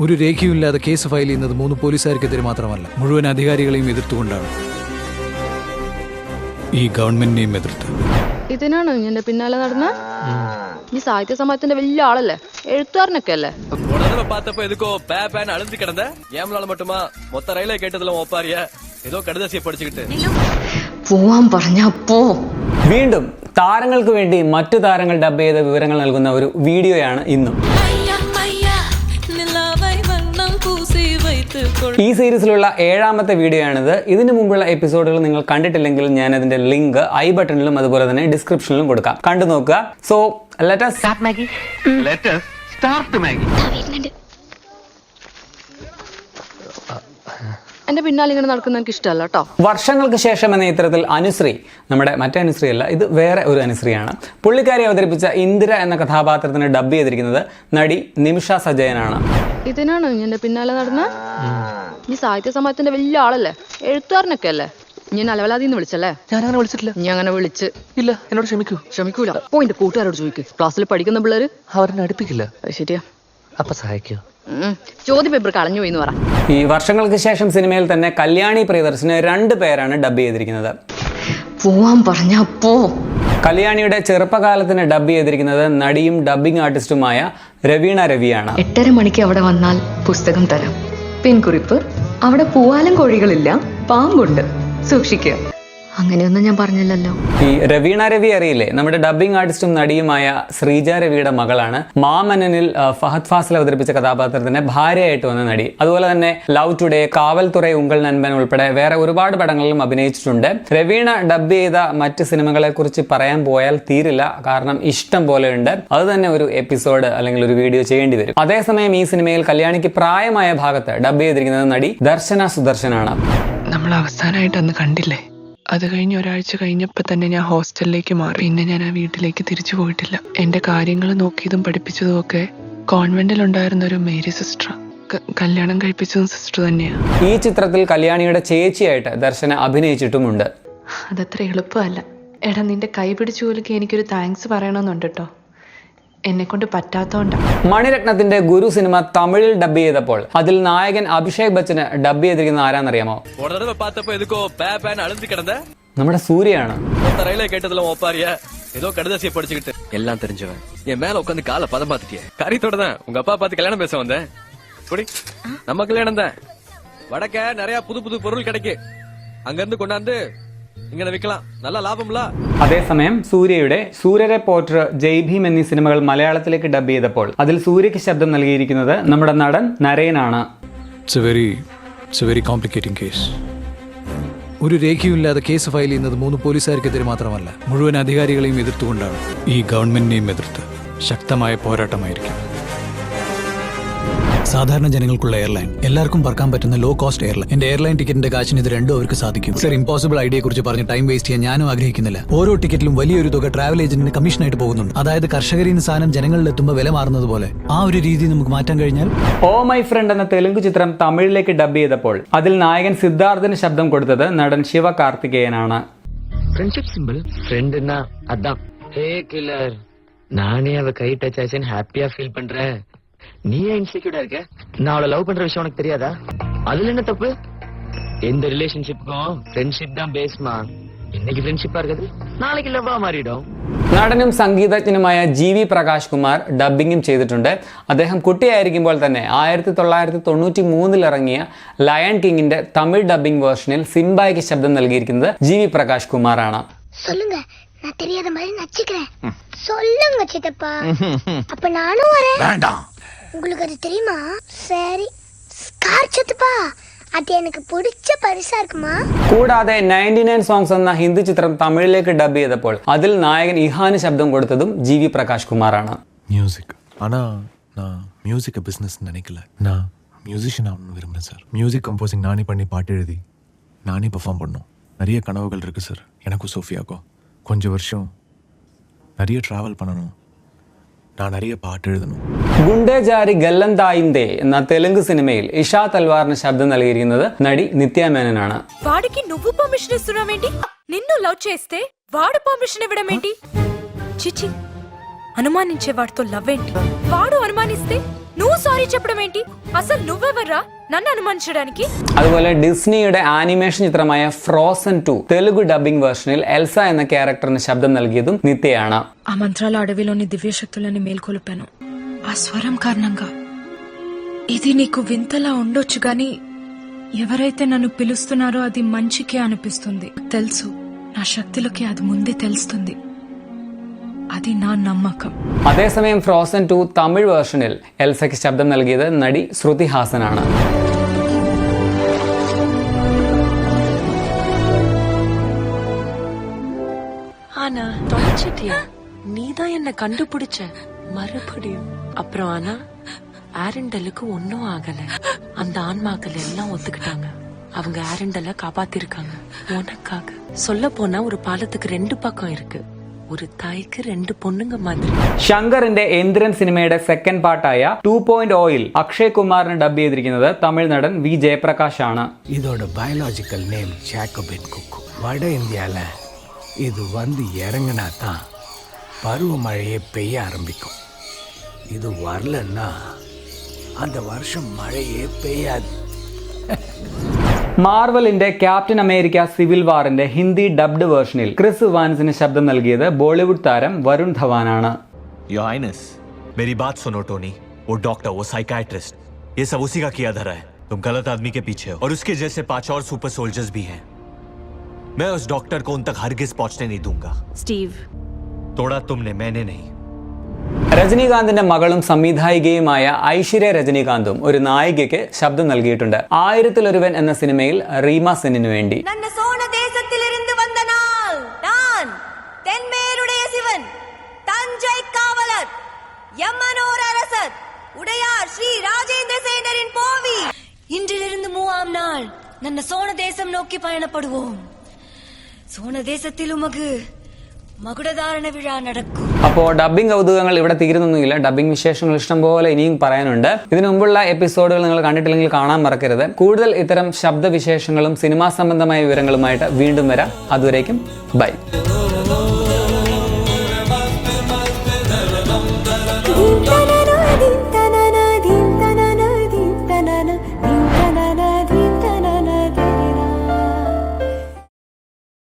ഒരു രേഖയുമില്ലാതെ case file ചെയ്യുന്നത് 3 പോലീസുകാർക്കെതിരെ മാത്രമല്ല, മുഴുവൻ അധികാരികളെയും എതിർത്തുകൊണ്ടാണ്. ഈ ഗവൺമെന്റിനെയും എതിർത്ത്. ഇതിനാണ് എന്റെ പിന്നാലെ നടന്ന ഈ സാഹിത്യ സമാജത്തിന്റെ വലിയ ആളല്ലേ, എഴുത്തുകാരനൊക്കെ അല്ലേ. പോവാൻ പറഞ്ഞാ പോ. വീണ്ടും താരങ്ങൾക്ക് വേണ്ടി മറ്റു താരങ്ങൾ ഡബ് ചെയ്ത വിവരങ്ങൾ നൽകുന്ന ഒരു വീഡിയോയാണ് ഇന്നും. ഈ സീരീസിലുള്ള 7ാമത്തെ വീഡിയോ ആണിത്. ഇതിനു മുമ്പുള്ള എപ്പിസോഡുകൾ നിങ്ങൾ കണ്ടിട്ടില്ലെങ്കിൽ ഞാൻ അതിന്റെ ലിങ്ക് ഐ ബട്ടണിലും അതുപോലെ തന്നെ ഡിസ്ക്രിപ്ഷനിലും കൊടുക്കാം, കണ്ടു നോക്കുക. So let us start Maggie. Let us start Maggie. എന്റെ പിന്നാലെ ഇങ്ങനെ നടക്കുന്ന എനിക്ക് ഇഷ്ടമല്ല കേട്ടോ. വർഷങ്ങൾക്ക് ശേഷം എന്ന ചിത്രത്തിൽ അനുശ്രീ, നമ്മുടെ മറ്റേ അനുശ്രീ അല്ല, ഇത് വേറെ ഒരു അനുശ്രീയാണ്. പുള്ളിക്കാരി അവതരിപ്പിച്ച ഇന്ദിര എന്ന കഥാപാത്രത്തിന് ഡബ് ചെയ്തിരിക്കുന്നത് നടി നിമിഷ സജയനാണ്. ഇതിനാണ് എന്റെ പിന്നാലെ നടന്ന ഈ സാഹിത്യ സമാജത്തിന്റെ വലിയ ആളല്ലേ, എഴുത്തുകാരനൊക്കെ അല്ലേ. ഞാൻ അലവലാതിന്ന് വിളിച്ചല്ലേ? ഞാൻ അങ്ങനെ വിളിച്ചിട്ടില്ല. നീ അങ്ങനെ വിളിച്ച് ഇല്ല, എന്നോട് ക്ഷമിക്കൂല. പോയിന്റ് കൂട്ടുകാരോട് ചോദിക്ക്, ക്ലാസ്സിൽ പഠിക്കുന്ന പിള്ളേര് അവരെ അടുപ്പിക്കില്ല. ശരിയാ, അപ്പൊ സഹായിക്കോ? ചോദ്യ പേപ്പർ കളഞ്ഞു പോയിന്ന് പറ. ഈ വർഷങ്ങൾക്ക് ശേഷം സിനിമയിൽ തന്നെ കല്യാണി പ്രിയദർശന് 2 പേരാണ് ഡബ് ചെയ്തിരിക്കുന്നത്. പോവാൻ പറഞ്ഞാ പോ. കല്യാണിയുടെ ചെറുപ്പകാലത്തിന് ഡബ് ചെയ്തിരിക്കുന്നത് നടിയും ഡബ്ബിംഗ് ആർട്ടിസ്റ്റുമായ രവീണ രവിയാണ്. 8:30 മണിക്ക് അവിടെ വന്നാൽ പുസ്തകം തരാം. പിൻകുറിപ്പ്: അവിടെ പൂവാലം കോഴികളില്ല, പാമ്പുണ്ട്, സൂക്ഷിക്കുക. അങ്ങനെയൊന്നും ഞാൻ പറഞ്ഞില്ലല്ലോ. ഈ രവീണ രവി അറിയില്ലേ? നമ്മുടെ ഡബ്ബിംഗ് ആർട്ടിസ്റ്റും നടിയുമായ ശ്രീജ രവിയുടെ മകളാണ്. മാമനനിൽ ഫഹദ് ഫാസിൽ അവതരിപ്പിച്ച കഥാപാത്രത്തിന്റെ ഭാര്യയായിട്ട് വന്ന നടി. അതുപോലെ തന്നെ ലവ് ടുഡേ, കാവൽത്തുറൈ ഉങ്കൾ നൻപൻ ഉൾപ്പെടെ വേറെ ഒരുപാട് പടങ്ങളിലും അഭിനയിച്ചിട്ടുണ്ട്. രവീണ ഡബ് ചെയ്ത മറ്റ് സിനിമകളെ കുറിച്ച് പറയാൻ പോയാൽ തീരില്ല, കാരണം ഇഷ്ടം പോലെ ഉണ്ട്. അത് തന്നെ ഒരു എപ്പിസോഡ് അല്ലെങ്കിൽ ഒരു വീഡിയോ ചെയ്യേണ്ടി വരും. അതേസമയം ഈ സിനിമയിൽ കല്യാണിക്ക് പ്രായമായ ഭാഗത്ത് ഡബ് ചെയ്തിരിക്കുന്നത് നടി ദർശന സുദർശനാണ്. നമ്മൾ അവസാനമായിട്ട് അന്ന് കണ്ടില്ലേ? അത് കഴിഞ്ഞ് ഒരാഴ്ച കഴിഞ്ഞപ്പോൾ തന്നെ ഞാൻ ഹോസ്റ്റലിലേക്ക് മാറി. പിന്നെ ഞാൻ ആ വീട്ടിലേക്ക് തിരിച്ചു പോയിട്ടില്ല. എൻ്റെ കാര്യങ്ങൾ നോക്കിയതും പഠിപ്പിച്ചതും ഒക്കെ കോൺവെന്റിലുണ്ടായിരുന്ന ഒരു മേരി സിസ്റ്റർ, കല്യാണം കഴിപ്പിച്ചതും സിസ്റ്റർ തന്നെയാണ്. ഈ ചിത്രത്തിൽ കല്യാണിയുടെ ചേച്ചിയായിട്ട് ദർശന അഭിനയിച്ചിട്ടുമുണ്ട്. അതത്ര എളുപ്പമല്ല. എടാ, നിന്റെ കൈ പിടിച്ചു പോലും എനിക്കൊരു താങ്ക്സ് പറയണമെന്നുണ്ട് കേട്ടോ. എന്നെ കൊണ്ട് പറ്റാത്തോണ്ടാ. മണിരത്നത്തിന്റെ ഗുരു സിനിമ തമിഴിൽ ഡബ് ചെയ്തപ്പോൾ അതിൽ നായകൻ അഭിഷേക് ബച്ചന് ഡബ് ചെയ്തിരിക്കുന്ന ആരാന്നറിയാമോ? നമ്മുടെ സൂര്യയാണ്. எல்லாம் தெரிஞ்சவன் என் மேல உட்காந்து காலை பதம் பார்த்துட்டிய. காரியத்தோட தான் உங்க அப்பா பார்த்து கல்யாணம் பேச வந்தேன். நம்ம கல்யாணம் தான். வடக்க நிறைய புது புது பொருள் கிடைக்கு, அங்க இருந்து கொண்டாந்து ഇങ്ങനെ വിൽക്കണം, നല്ല ലാഭമുള്ള. അതേസമയം സൂര്യയുടെ സൂര്യരെ പോറ്റർ, ജയ് ഭീം എന്നീ സിനിമകൾ മലയാളത്തിലേക്ക് ഡബ് ചെയ്തപ്പോൾ അതിൽ സൂര്യയ്ക്ക് ശബ്ദം നൽകിയിരിക്കുന്നത് നമ്മുടെ നടൻ നരേനാണ്. It's a very complicating case. ഒരു രേഖയുമില്ലാതെ കേസ് ഫയൽ ചെയ്യുന്നത് 3 പോലീസുകാർക്കെതിരെ മാത്രമല്ല, മുഴുവൻ അധികാരികളെയും എതിർത്തുകൊണ്ടാണ്. ഈ ഗവൺമെന്റിനെയും എതിർത്ത് ശക്തമായ പോരാട്ടമായിരിക്കും. സാധാരണ ജനങ്ങൾക്കുള്ള എയർലൈൻ, എല്ലാവർക്കും പറക്കാൻ പറ്റുന്ന ലോ കോസ്റ്റ് എയർലൈൻ. എന്റെ എയർലൈൻ ടിക്കറ്റിന്റെ കാശിന് ഇത് രണ്ടും അവർക്ക് സാധിക്കും. സർ, ഇമ്പോസിബിൾ ഐഡിയയെ കുറിച്ച് പറഞ്ഞ് ടൈം വേസ്റ്റ് ചെയ്യാൻ ഞാനും ആഗ്രഹിക്കുന്നില്ല. ഓരോ ടിക്കറ്റിലും വലിയൊരു തുക ട്രാവൽ ഏജന്റിന് കമ്മീഷനായിട്ട് പോകുന്നുണ്ട്. അതായത് കർഷകരിൽ നിന്ന് സാധനം ജനങ്ങളിൽ എത്തുമ്പോൾ വില മാറുന്നത് പോലെ. ആ ഒരു രീതി നമുക്ക് മാറ്റാൻ കഴിഞ്ഞാൽ. ഓ മൈ ഫ്രണ്ട് എന്ന തെലുങ്ക് ചിത്രം തമിഴിലേക്ക് ഡബ് ചെയ്തപ്പോൾ അതിൽ നായകൻ സിദ്ധാർത്ഥിന് ശബ്ദം കൊടുത്തത് നടൻ ശിവകാർത്തികേയനാണ്. Friendship simple. ഫ്രണ്ട്னா அதான். ஹே கில்லர், நானே அவ கை டச் ஆச்சுன்னு ஹாப்பியா ஃபீல் பண்றேன். நீ ஏன் இன்செக்யூர்டா இருக்க? நான் அவளை லவ் பண்ற விஷயம் உனக்கு தெரியாதா? அதுல என்ன தப்பு? எந்த ரிலேஷன்ஷிப்புக்கும் ஃப்ரெண்ட்ஷிப் தான் பேஸ்மா. இன்னைக்கு ஃப்ரெண்ட்ஷிப்பா இருக்குது, നാളേക്ക് ലവ്വാ മാറിയിടും. നടനും സംഗീതജ്ഞനുമായ ജി.വി. പ്രകാശ് കുമാർ ഡബ്ബിങ്ങും ചെയ്തിട്ടുണ്ട്. അദ്ദേഹം കുട്ടിയായിരിക്കുമ്പോൾ തന്നെ 1993 ഇറങ്ങിയ ലയൺ കിങ്ങിന്റെ തമിഴ് ഡബ്ബിംഗ് വേർഷനിൽ സിംബായ്ക്ക് ശബ്ദം നൽകിയിരിക്കുന്നത് ജി.വി. പ്രകാശ് കുമാറാണ്. நான் தெரியாத மாதிரி நச்சுக்கிறேன். சொல்லுங்க சித்தப்பா. அப்ப நானும் வரேன். வேண்டாம். உங்களுக்கு அது தெரியுமா? சரி, ஸ்கார் சித்தப்பா, അത് എനിക്ക് പിടിച്ച പൈസ இருக்குமா? കൂടാതെ 99 സോങ്സ് എന്ന ഹിന്ദി ചിത്രം തമിഴിലേക്ക് ഡബ് ചെയ്തപ്പോൾ അതിൽ നായകൻ ഇഹാന് ശബ്ദം കൊടുത്തതും ജി.വി. പ്രകാശ് കുമാറാണ്. மியூசிக். ஆனா நான் மியூசிக்கை பிஸ்னஸ் நினைக்கல. நான் மியூசிஷியன் ஆகணும்னு விரும்புகிறேன் சார். மியூசிக் கம்போசிங் நானே பண்ணி பாட்டு எழுதி நானே பெர்ஃபார்ம் பண்ணணும். நிறைய கனவுகள் இருக்கு சார் எனக்கும் சோஃபியாக்கும். கொஞ்சம் வருஷம் நிறைய ട്രാവൽ பண்ணணும். நான் நிறைய പാട്ട് എഴുതണം. ഗുണ്ടേജാരി ഗല്ലന്തായിന്തേ എന്ന തെലുങ്ക് സിനിമയിൽ ഇഷാ തൽവാറിന് ശബ്ദം നൽകിയിരിക്കുന്നത് നടി നിത്യ മേനനാണ്. వాడికి నువ్వు పర్మిషన్ ఇస్తున్నావేంటి? నిన్ను లవ్ చేస్తే వాడు పర్మిషన్ ఇవ్వడం ఏంటి? చిచి, అనుమానించే వాడితో లవ్ ఏంటి? వాడు అనుమానిస్తే నువ్వు సారీ చెప్పడం ఏంటి? అసలు నువ్వెవర్రా నన్ను అనుమానించడానికి? അതുപോലെ ഡിസ്നിയുടെ ആനിമേഷൻ ചിത്രമായ ഫ്രോസൺ 2 തെലുഗു ഡബ്ബിംഗ് വേർഷനിൽ എൽസ എന്ന ക്യാരക്ടറിന് ശബ്ദം നൽകിയതും നിത്യയാണ്. ఆ మంత్రాల అడవిలోని దివ్యశక్తులని మేల్కొల్పాను. ఆ స్వరం కారణంగా ఇది నీకు వింతలా ఉండొచ్చు గాని ఎవరైతే నన్ను పిలుస్తున్నారో అది మంచికే అనిపిస్తుంది. తెలుసు, నా శక్తులకి అది ముందే తెలుస్తుంది. అది నా నమ్మకం. അതേസമയം ഫ്രോസൺ 2 തമിഴ് വേർഷനിൽ എൽസയ്ക്ക് ശബ്ദം നൽകിയത് നടി ശ്രുതി ഹാസനാണ്. ஆனா தொலைச்சிட்டியா? நீதான் என்ன கண்டுபிடிச்ச மறுபடியும். அப்புறம் ஆனா ஆரண்டலுக்கு ஒன்னும் ஆகல. அந்த ஆன்மாக்கள் எல்லாம் ஒத்துக்கிட்டாங்க. அவங்க ஆரண்டல காப்பாத்திருக்காங்க உனக்காக. சொல்ல போனா ஒரு பாலத்துக்கு 2 பக்கம் இருக்கு. ഒരു തായ്ക്ക് 2 പൊണ്ണുങ്ങ മാതിരി. ശങ്കറിന്റെ എന്ദ്രൻ സിനിമയുടെ സെക്കൻഡ് പാർട്ടായ 2.0ൽ അക്ഷയ് കുമാറിന് ഡബ് ചെയ്തിരിക്കുന്നത് തമിഴ് നടൻ വി ജയപ്രകാശ് ആണ്. இதோட பயாலஜிக்கல் நேம் ஜாக்கோபின் குக்கு. வட இந்தியால இது வந்து இறங்கினா தான் பருவமழையே பெய்ய ஆரம்பிக்கும். இது வரலன்னா அந்த வருஷம் மழையே பெய்யாது. മാർവലിന്റെ ക്യാപ്റ്റൻ അമേരിക്ക സിവിൽ വാറിന്റെ ഹിന്ദി ഡബ്ഡ് വേർഷനിൽ ക്രിസ് ഇവാൻസിന് ശബ്ദം നൽകിയത് ബോളിവുഡ് താരം വരുൺ ധവാനാണ്. योर हाइनेस, मेरी बात सुनो टोनी. वो डॉक्टर, वो साइकाइट्रिस्ट, ये सब उसी का किया धरा है. तुम गलत आदमी के पीछे हो और उसके जैसे 5 और सुपर सोल्जर्स भी हैं. मैं उस डॉक्टर को उन तक हरगिज पहुंचने नहीं दूंगा. സ്റ്റീവ്, तोड़ा तुमने, मैंने नहीं. രജനീകാന്തിന്റെ മകളും സംവിധായികയുമായ ഐശ്വര്യ രജനീകാന്തും ഒരു നായികയ്ക്ക് ശബ്ദം നൽകിയിട്ടുണ്ട്. 1000-ലൊരുവൻ എന്ന സിനിമയിൽ റീമ സെന്നിനു വേണ്ടി. ദേശത്തിലിருந்து വന്ന നാൾ நான் தென்மேலுடைய சிவன் தஞ்சை காவலர் யமனோர் அரசர் உடையார் ஸ்ரீ ராஜேந்திர சேனரின் போவி. இன்றிலிருந்து 3ஆம் நாள் ನನ್ನ சோன தேசம் நோக்கி பயணப்படுவோம். சோன தேசத்தில் உமக்கு മകുടധാരണ വിഴ നടക്കും. അപ്പോൾ ഡബ്ബിംഗ് കൗതുകങ്ങൾ ഇവിടെ തീരുന്നൊന്നുമില്ല. ഡബ്ബിംഗ് വിശേഷങ്ങൾ ഇഷ്ടം പോലെ ഇനിയും പറയാനുണ്ട്. ഇതിനു മുമ്പുള്ള എപ്പിസോഡുകൾ നിങ്ങൾ കണ്ടിട്ടില്ലെങ്കിൽ കാണാൻ മറക്കരുത്. കൂടുതൽ ഇത്തരം ശബ്ദവിശേഷങ്ങളും സിനിമാ സംബന്ധമായ വിവരങ്ങളുമായിട്ട് വീണ്ടും വരാം. അതുവരേക്കും ബൈ.